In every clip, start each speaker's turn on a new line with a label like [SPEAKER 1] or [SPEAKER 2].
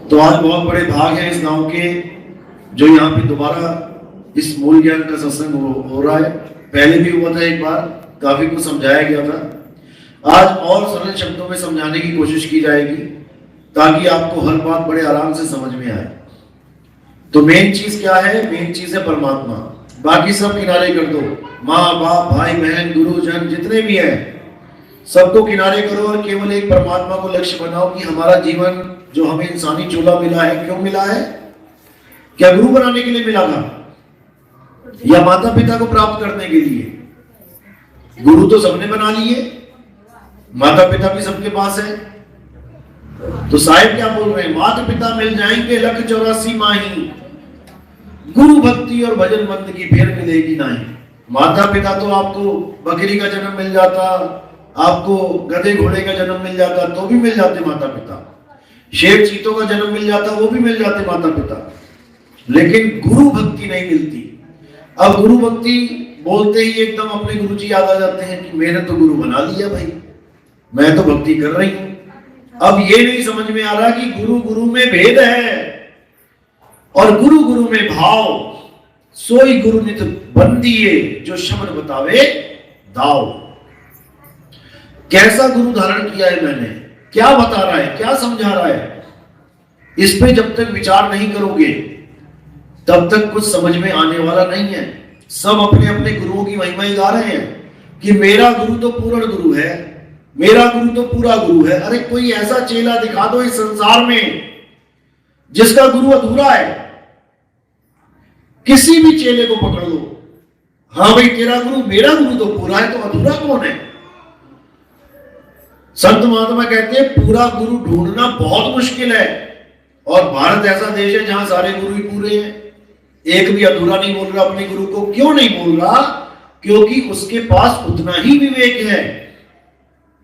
[SPEAKER 1] तो आज बहुत बड़े भाग हैं इस गांव के, जो यहाँ पे दोबारा इस मूल ज्ञान का सत्संग हो रहा है। पहले भी हुआ था एक बार, काफी कुछ समझाया गया था। आज और सरल शब्दों में समझाने की कोशिश की जाएगी ताकि आपको हर बात बड़े आराम से समझ में आए। तो मेन चीज क्या है? मेन चीज है परमात्मा। बाकी सब किनारे कर दो, माँ बाप भाई बहन गुरुजन जितने भी हैं सबको किनारे करो और केवल एक परमात्मा को लक्ष्य बनाओ कि हमारा जीवन जो हमें इंसानी चोला मिला है, क्यों मिला है? क्या गुरु बनाने के लिए मिला था या माता पिता को प्राप्त करने के लिए? गुरु तो सबने बना लिए, माता पिता भी सबके पास है। तो साहिब क्या बोल रहे हैं? माता पिता मिल जाएंगे लख 84 माही, गुरु भक्ति और भजन बंद की फिर मिलेगी नहीं। माता पिता तो आपको बकरी का जन्म मिल जाता, आपको गधे घोड़े का जन्म मिल जाता तो भी मिल जाते माता पिता, शेर चीतों का जन्म मिल जाता वो भी मिल जाते माता पिता, लेकिन गुरु भक्ति नहीं मिलती। अब गुरु भक्ति बोलते ही एकदम अपने गुरु जी याद आ जाते हैं कि मैंने तो गुरु बना लिया भाई, मैं तो भक्ति कर रही हूं। अब ये नहीं समझ में आ रहा कि गुरु गुरु में भेद है और गुरु गुरु में भाव। सोई गुरु नित बंदिए जो शब्द बतावे दाव। कैसा गुरु धारण किया है मैंने, क्या बता रहा है, क्या समझा रहा है, इस पे जब तक विचार नहीं करोगे तब तक कुछ समझ में आने वाला नहीं है। सब अपने अपने गुरुओं की महिमा गा रहे हैं कि मेरा गुरु तो पूर्ण गुरु है, मेरा गुरु तो पूरा गुरु है। अरे कोई ऐसा चेला दिखा दो इस संसार में जिसका गुरु अधूरा है। किसी भी चेले को पकड़ लो, हाँ भाई तेरा गुरु, मेरा गुरु तो पूरा है, तो अधूरा कौन है? संत महात्मा कहते हैं पूरा गुरु ढूंढना बहुत मुश्किल है, और भारत ऐसा देश है जहां सारे गुरु ही पूरे हैं। एक भी अधूरा नहीं बोल रहा अपने गुरु को। क्यों नहीं बोल रहा? क्योंकि उसके पास उतना ही विवेक है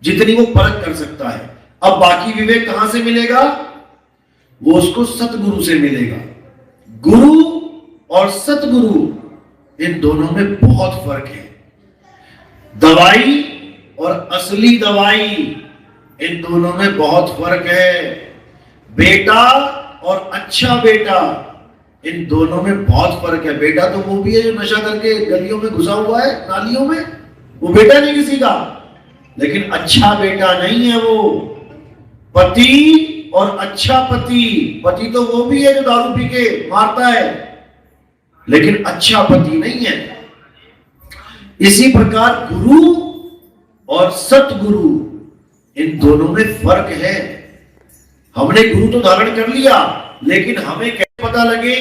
[SPEAKER 1] जितनी वो परख कर सकता है। अब बाकी विवेक कहां से मिलेगा? वो उसको सतगुरु से मिलेगा। गुरु और सतगुरु इन दोनों में बहुत फर्क है। दवाई और असली दवाई इन दोनों में बहुत फर्क है। बेटा और अच्छा बेटा इन दोनों में बहुत फर्क है। बेटा तो वो भी है जो नशा करके गलियों में घुसा हुआ है, नालियों में, वो बेटा नहीं किसी का। लेकिन अच्छा बेटा नहीं है वो। पति और अच्छा पति, पति तो वो भी है जो दारू पी के मारता है, लेकिन अच्छा पति नहीं है। इसी प्रकार गुरु और सतगुरु इन दोनों में फर्क है। हमने गुरु तो धारण कर लिया, लेकिन हमें कैसे पता लगे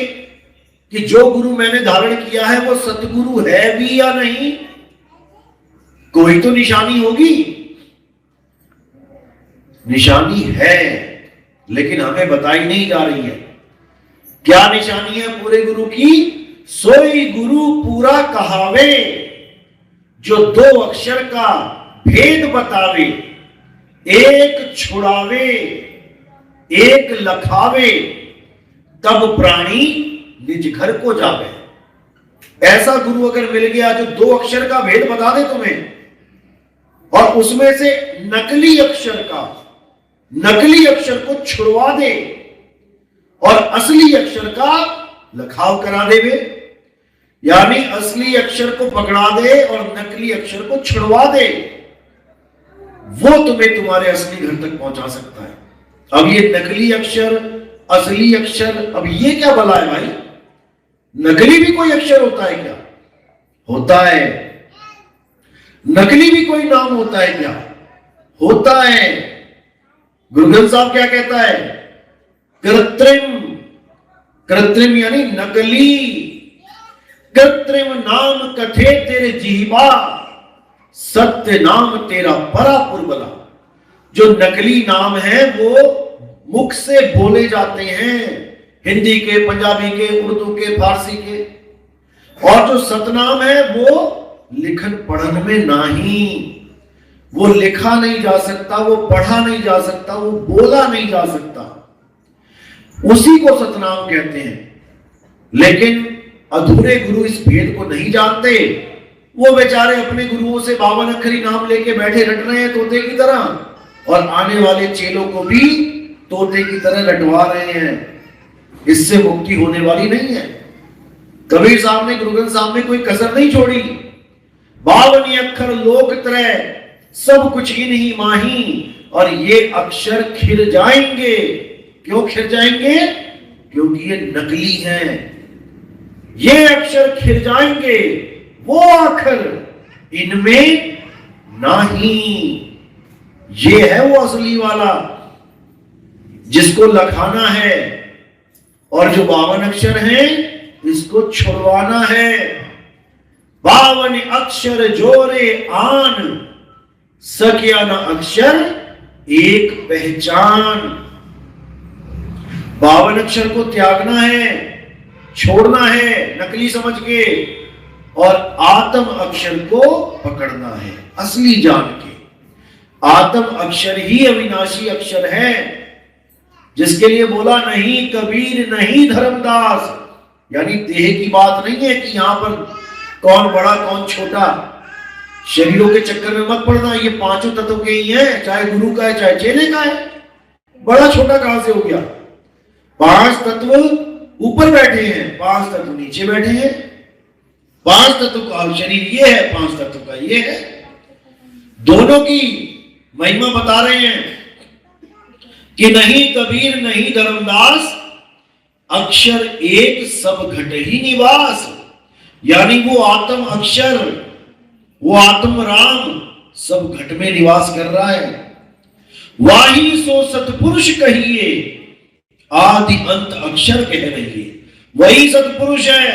[SPEAKER 1] कि जो गुरु मैंने धारण किया है वो सतगुरु है भी या नहीं? कोई तो निशानी होगी। निशानी है, लेकिन हमें बताई नहीं जा रही है। क्या निशानी है पूरे गुरु की? सोई गुरु पूरा कहावे, जो 2 अक्षर का भेद बतावे, एक छुड़ावे एक लखावे, तब प्राणी निज घर को जावे। ऐसा गुरु अगर मिल गया जो 2 अक्षर का भेद बता दे तुम्हें, और उसमें से नकली अक्षर को छुड़वा दे और असली अक्षर का लखाव करा देवे, यानी असली अक्षर को पकड़ा दे और नकली अक्षर को छुड़वा दे, वो तुम्हें तुम्हारे असली घर तक पहुंचा सकता है। अब ये नकली अक्षर असली अक्षर, अब ये क्या भला है भाई? नकली भी कोई अक्षर होता है क्या? होता है। नकली भी कोई नाम होता है क्या? होता है। गुरु ग्रंथ साहब क्या कहता है? कृत्रिम, कृत्रिम यानी नकली। कृत्रिम नाम कथे तेरे जीवा, सत्य नाम तेरा परापुर बला। जो नकली नाम है वो मुख से बोले जाते हैं, हिंदी के, पंजाबी के, उर्दू के, फारसी के, और जो सतनाम है वो लिखन पढ़न में नहीं। वो लिखा नहीं जा सकता, वो पढ़ा नहीं जा सकता, वो बोला नहीं जा सकता, उसी को सतनाम कहते हैं। लेकिन अधूरे गुरु इस भेद को नहीं जानते। वो बेचारे अपने गुरुओं से 52 अक्षरी नाम लेके बैठे रट रहे हैं तोते की तरह, और आने वाले चेलों को भी तोते की तरह रटवा रहे हैं, इससे मुक्ति होने वाली नहीं है। कबीर साहब ने, गुरु ग्रंथ साहब ने कोई कसर नहीं छोड़ी। 52 अक्षर लोक त्रय सब कुछ इन्हीं माही, और ये अक्षर खिल जाएंगे। क्यों खिल जाएंगे? क्योंकि ये नकली हैं। ये अक्षर खिल जाएंगे, वो अक्षर इनमें नहीं। ये है वो असली वाला जिसको लखाना है, और जो 52 अक्षर हैं इसको छुड़वाना है। 52 अक्षर जोरे आन, सक्या न अक्षर एक पहचान। 52 अक्षर को त्यागना है, छोड़ना है नकली समझ के, और आत्म अक्षर को पकड़ना है असली जान के। आत्म अक्षर ही अविनाशी अक्षर है, जिसके लिए बोला नहीं कबीर नहीं धर्मदास। यानी देह की बात नहीं है कि यहां पर कौन बड़ा कौन छोटा, शरीरों के चक्कर में मत पड़ना। ये पांचों तत्व के ही है, चाहे गुरु का है चाहे चेले का है। बड़ा छोटा कहां से हो गया? 5 तत्व ऊपर बैठे हैं, 5 तत्व नीचे बैठे हैं। 5 तत्व का शरीर ये है, 5 तत्व का ये है। दोनों की महिमा बता रहे हैं कि नहीं कबीर नहीं धर्मदास, अक्षर एक सब घट ही निवास। यानी वो आत्म अक्षर, वो आत्म राम सब घट में निवास कर रहा है। वाही सो सतपुरुष कहिए, आदि अंत अक्षर कह रही है। वही सतपुरुष है,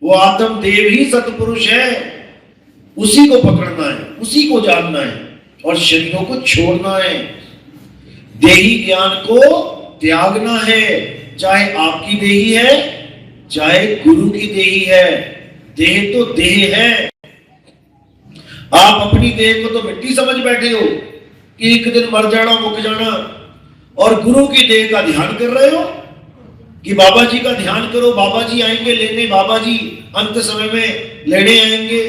[SPEAKER 1] वो आत्म देव ही सतपुरुष है। उसी को पकड़ना है, उसी को जानना है, और शरीरों को छोड़ना है। देही ज्ञान को त्यागना है, चाहे आपकी देही है चाहे गुरु की देही है। देह तो देह है। आप अपनी देह को तो मिट्टी समझ बैठे हो कि एक दिन मर जाना मुक जाना, और गुरु की देह का ध्यान कर रहे हो कि बाबा जी का ध्यान करो, बाबा जी आएंगे लेने, बाबा जी अंत समय में लेने आएंगे।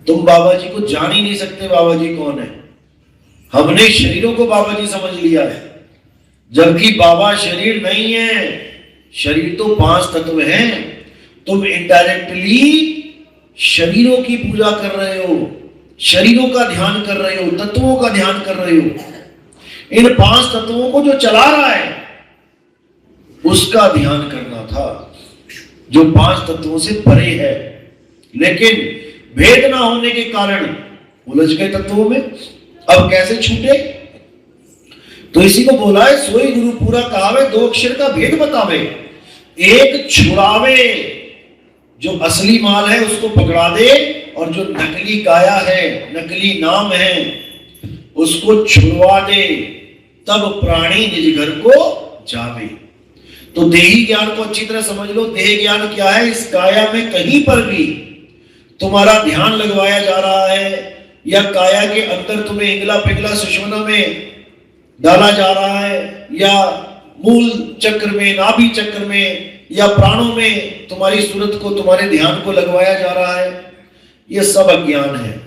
[SPEAKER 1] तुम बाबा जी को जान ही नहीं सकते बाबा जी कौन है। हमने शरीरों को बाबा जी समझ लिया है, जबकि बाबा शरीर नहीं है। शरीर तो 5 तत्व हैं। तुम इनडायरेक्टली शरीरों की पूजा कर रहे हो, शरीरों का ध्यान कर रहे हो, तत्वों का ध्यान कर रहे हो। इन 5 तत्वों को जो चला रहा है उसका ध्यान करना था, जो 5 तत्वों से परे है। लेकिन भेद ना होने के कारण उलझ गए तत्वों में। अब कैसे छूटे? तो इसी को बोला है सोई गुरु पूरा कहावे, 2 अक्षर का भेद बतावे। एक छुड़ावे, जो असली माल है उसको पकड़ा दे, और जो नकली काया है, नकली नाम है, उसको छुड़वा दे, तब प्राणी निज घर को जावे। तो देही ज्ञान को अच्छी तरह समझ लो। देह ज्ञान क्या है? इस काया में कहीं पर भी तुम्हारा ध्यान लगवाया जा रहा है, या काया के अंदर तुम्हें इंगला पिंगला सुषुम्ना में डाला जा रहा है, या मूल चक्र में, नाभि चक्र में, या प्राणों में तुम्हारी सूरत को, तुम्हारे ध्यान को लगवाया जा रहा है, ये सब अज्ञान है।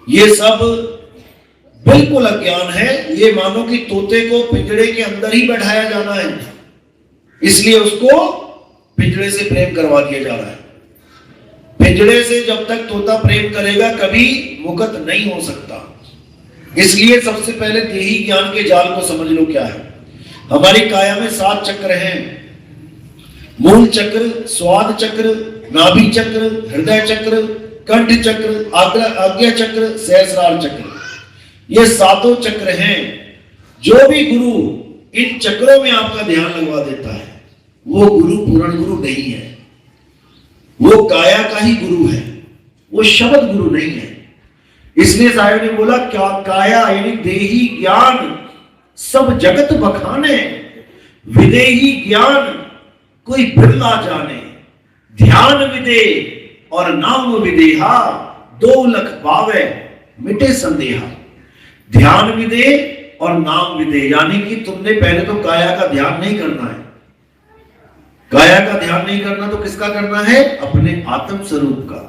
[SPEAKER 1] ये सब बिल्कुल अज्ञान है। ये मानो कि तोते को पिंजड़े के अंदर ही बैठाया जाना है, इसलिए उसको पिंजड़े से प्रेम करवा दिया जा रहा है। पिंजड़े से जब तक तोता प्रेम करेगा कभी मुक्त नहीं हो सकता। इसलिए सबसे पहले देही ज्ञान के जाल को समझ लो क्या है। हमारी काया में 7 चक्र हैं। मूल चक्र, स्वाद चक्र, नाभि चक्र, हृदय चक्र, कंठ चक्र, आज्ञा चक्र, सहस्रार चक्र। ये 7 चक्र हैं। जो भी गुरु इन चक्रों में आपका ध्यान लगवा देता है वो गुरु पूर्ण गुरु नहीं है। वो काया का ही गुरु है, वो शब्द गुरु नहीं है। इसलिए साहिब ने बोला क्या काया यानी देही ज्ञान सब जगत बखाने, विदेही ज्ञान कोई बिरला जाने। ध्यान विदे और नाम विदेहा, 2 लख पावे मिटे संदेहा। ध्यान विदे और नाम विदे, यानी कि तुमने पहले तो काया का ध्यान नहीं करना है। काया का ध्यान नहीं करना तो किसका करना है? अपने आत्म स्वरूप का।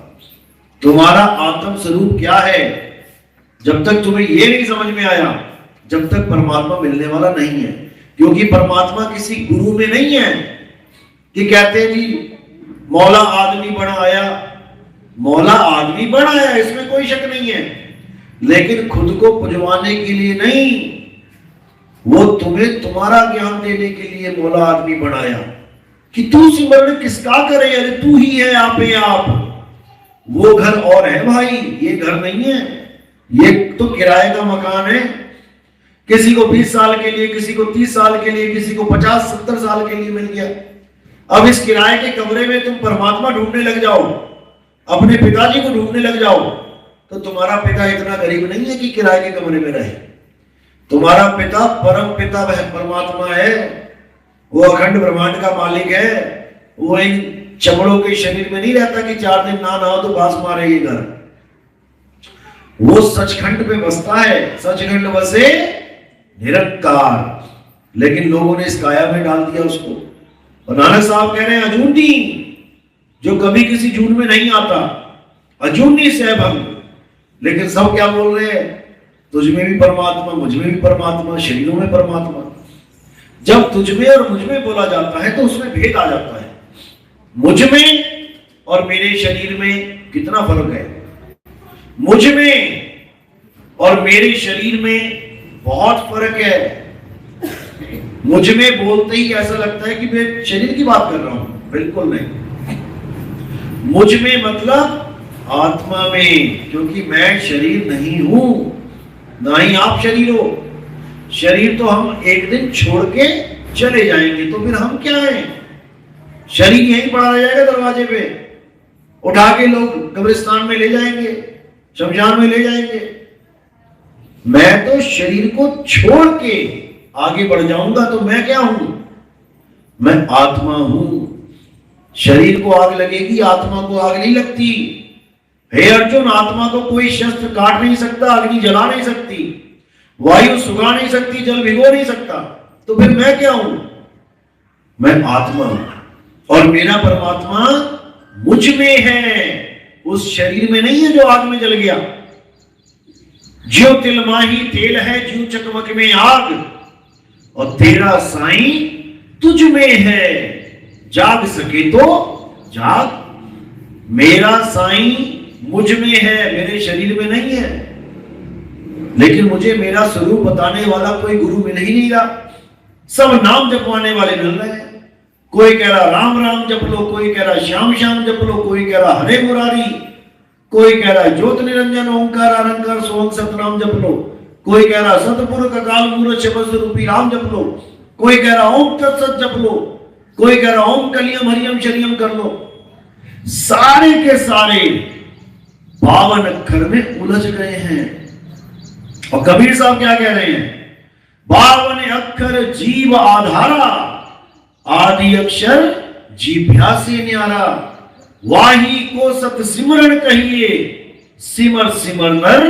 [SPEAKER 1] तुम्हारा आत्म स्वरूप क्या है? जब तक तुम्हें यह नहीं समझ में आया, जब तक परमात्मा मिलने वाला नहीं है। क्योंकि परमात्मा किसी गुरु में नहीं है कि कहते हैं जी मौला आदमी बनाया, मौला आदमी बनाया, इसमें कोई शक नहीं है, लेकिन खुद को पुजवाने के लिए नहीं, वो तुम्हें तुम्हारा ज्ञान देने के लिए मौला आदमी बनाया कि तू सिमरण किसका करे, अरे तू ही है आपे आप। वो घर और है भाई, ये घर नहीं है, ये तो किराए का मकान है। किसी को 20 साल के लिए, किसी को 30 साल के लिए, किसी को 50-70 साल के लिए मिल गया। अब इस किराए के कमरे में तुम परमात्मा ढूंढने लग जाओ, अपने पिताजी को ढूंढने लग जाओ, तो तुम्हारा पिता इतना गरीब नहीं है कि किराए के कमरे में रहे। तुम्हारा पिता परम पिता परमात्मा है, वो अखंड ब्रह्मांड का मालिक है। वो इन चमड़ों के शरीर में नहीं रहता कि 4 दिन ना नहाओ तो बास मारे ये घर। वो सचखंड पे बसता है, सचखंड बसे निरंकार, लेकिन लोगों ने इस काया में डाल दिया उसको। और नानक साहब कह रहे हैं अजूनी, जो कभी किसी झूठ में नहीं आता, अजूनी सहभंग। लेकिन सब क्या बोल रहे हैं, तुझ में भी परमात्मा, मुझ में भी परमात्मा, शरीरों में परमात्मा। जब तुझ में और मुझ में बोला जाता है तो उसमें भेद आ जाता है। मुझ में और मेरे शरीर में कितना फर्क है, मुझ में और मेरे शरीर में बहुत फर्क है। मुझ में बोलते ही ऐसा लगता है कि मैं शरीर की बात कर रहा हूं, बिल्कुल नहीं। मुझ में मतलब आत्मा में, क्योंकि मैं शरीर नहीं हूं, ना ही आप शरीर हो। शरीर तो हम एक दिन छोड़ के चले जाएंगे, तो फिर हम क्या हैं? शरीर यहीं पड़ा रह जाएगा दरवाजे पे, उठा के लोग कब्रिस्तान में ले जाएंगे, शमशान में ले जाएंगे। मैं तो शरीर को छोड़ के आगे बढ़ जाऊंगा, तो मैं क्या हूं? मैं आत्मा हूं। शरीर को आग लगेगी, आत्मा को आग नहीं लगती। हे अर्जुन, आत्मा को कोई शस्त्र काट नहीं सकता, अग्नि जला नहीं सकती, वायु सुखा नहीं सकती, जल भिगो नहीं सकता। तो फिर मैं क्या हूं? मैं आत्मा हूं, और मेरा परमात्मा मुझ में है, उस शरीर में नहीं है जो आग में जल गया। ज्यो तिल माही तेल है, ज्यो चकमक में आग, और तेरा साईं तुझ में है, जाग सके तो जाग। मेरा साईं मुझ में है, मेरे शरीर में नहीं है। लेकिन मुझे मेरा स्वरूप बताने वाला कोई गुरु मिल ही नहीं रहा। सब नाम जपवाने वाले मिल रहे हैं। कोई कह रहा राम राम जप लो, कोई कह रहा श्याम श्याम जप लो, कोई कह रहा हरे मुरारी, कोई कह रहा ज्योत निरंजन ओंकार अरंकार सोहम सतनाम जप लो, कोई कह रहा सतपुरुष अकाल मूरत शब्द रूपी राम जप लो, कोई कह रहा ओम तत्सत जप लो, कोई कह रहा ओम कलियम हरियम शरियम कर लो। सारे के सारे 52 अक्षर में उलझ गए हैं। और कबीर साहब क्या कह रहे हैं? 52 अक्षर जीव आधारा, आदि अक्षर जीभ्या से न्यारा, वाही को सत सिमरण कहिए, सिमर सिमर नर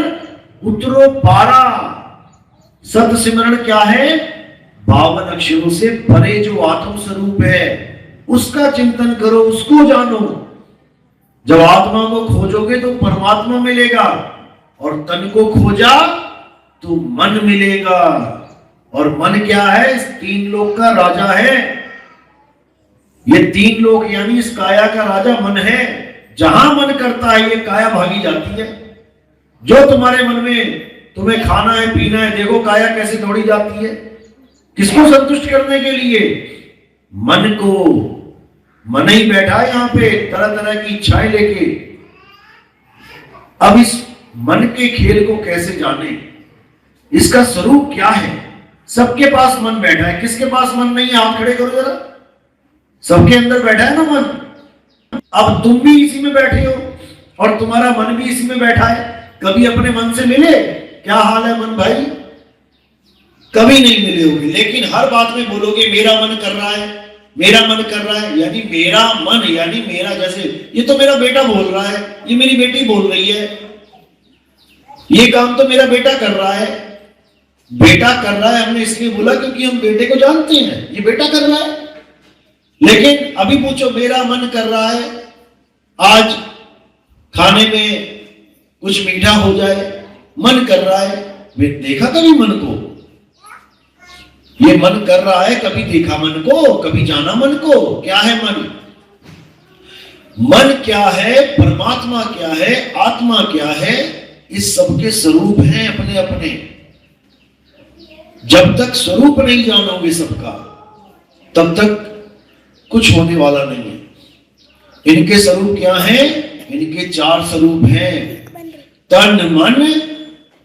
[SPEAKER 1] उतरो पारा। सत सिमरण क्या है? 52 अक्षरों से परे जो आत्म स्वरूप है उसका चिंतन करो, उसको जानो। जब आत्मा को खोजोगे तो परमात्मा मिलेगा, और तन को खोजा तो मन मिलेगा। और मन क्या है? इस 3 लोक का राजा है। ये 3 लोक यानी इस काया का राजा मन है। जहां मन करता है ये काया भागी जाती है। जो तुम्हारे मन में तुम्हें खाना है पीना है, देखो काया कैसे दौड़ी जाती है, किसको संतुष्ट करने के लिए? मन को। मन ही बैठा है यहां पे तरह तरह की इच्छाएं लेके। अब इस मन के खेल को कैसे जाने, इसका स्वरूप क्या है? सबके पास मन बैठा है, किसके पास मन नहीं है? हाथ खड़े करो जरा। सबके अंदर बैठा है ना मन। अब तुम भी इसी में बैठे हो और तुम्हारा मन भी इसी में बैठा है। कभी अपने मन से मिले? क्या हाल है मन भाई? कभी नहीं मिले होगे, लेकिन हर बात में बोलोगे मेरा मन कर रहा है, मेरा मन कर रहा है। यानी मेरा मन, यानी मेरा, जैसे ये तो मेरा बेटा बोल रहा है, ये मेरी बेटी बोल रही है, ये काम तो मेरा बेटा कर रहा है। बेटा कर रहा है हमने इसलिए बोला क्योंकि हम बेटे को जानते हैं, ये बेटा कर रहा है। लेकिन अभी पूछो मेरा मन कर रहा है आज खाने में कुछ मीठा हो जाए, मन कर रहा है। वे देखा कभी मन को? ये मन कर रहा है, कभी देखा मन को, कभी जाना मन को। क्या है मन? मन क्या है, परमात्मा क्या है, आत्मा क्या है, इस सबके स्वरूप हैं अपने अपने। जब तक स्वरूप नहीं जानोगे सबका, तब तक कुछ होने वाला नहीं है। इनके स्वरूप क्या है? इनके 4 स्वरूप हैं, तन, मन,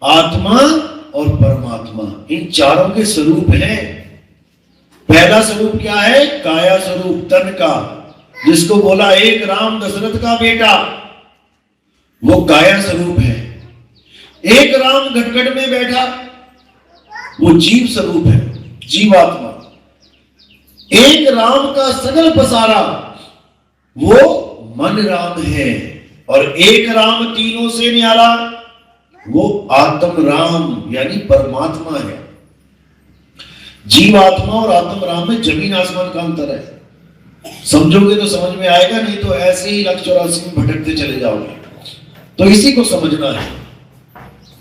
[SPEAKER 1] आत्मा और परमात्मा। इन चारों के स्वरूप हैं। पहला स्वरूप क्या है? काया स्वरूप, तन का, जिसको बोला एक राम दशरथ का बेटा, वो काया स्वरूप है। एक राम घटघट में बैठा, वो जीव स्वरूप है, जीवात्मा। एक राम का सगल पसारा, वो मन राम है। और एक राम तीनों से न्यारा, वो आत्म राम यानी परमात्मा है। जीवात्मा और आत्म राम में जमीन आसमान का अंतर है। समझोगे तो समझ में आएगा, नहीं तो ऐसे ही 184 में भटकते चले जाओगे। तो इसी को समझना है।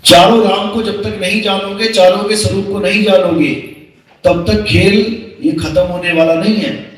[SPEAKER 1] चारों राम को जब तक नहीं जानोगे, चारों के स्वरूप को नहीं जानोगे, तब तक खेल ये खत्म होने वाला नहीं है।